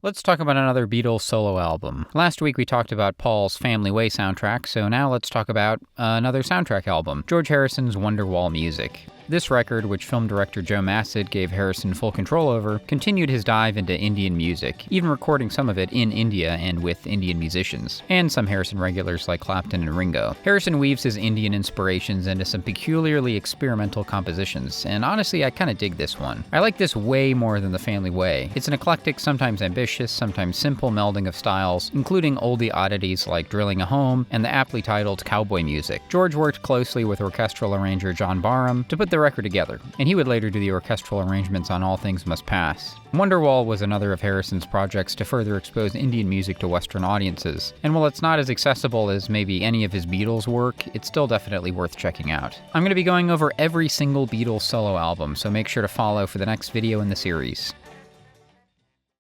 Let's talk about another Beatles solo album. Last week we talked about Paul's Family Way soundtrack, so now let's talk about another soundtrack album, George Harrison's Wonderwall music. This record, which film director Joe Massad gave Harrison full control over, continued his dive into Indian music, even recording some of it in India and with Indian musicians, and some Harrison regulars like Clapton and Ringo. Harrison weaves his Indian inspirations into some peculiarly experimental compositions, and honestly, I kinda dig this one. I like this way more than The Family Way. It's an eclectic, sometimes ambitious, sometimes simple melding of styles, including oldie oddities like Drilling a Home and the aptly titled cowboy music. George worked closely with orchestral arranger John Barham to put the record together, and he would later do the orchestral arrangements on All Things Must Pass. Wonderwall was another of Harrison's projects to further expose Indian music to Western audiences, and while it's not as accessible as maybe any of his Beatles work, it's still definitely worth checking out. I'm going to be going over every single Beatles solo album, so make sure to follow for the next video in the series.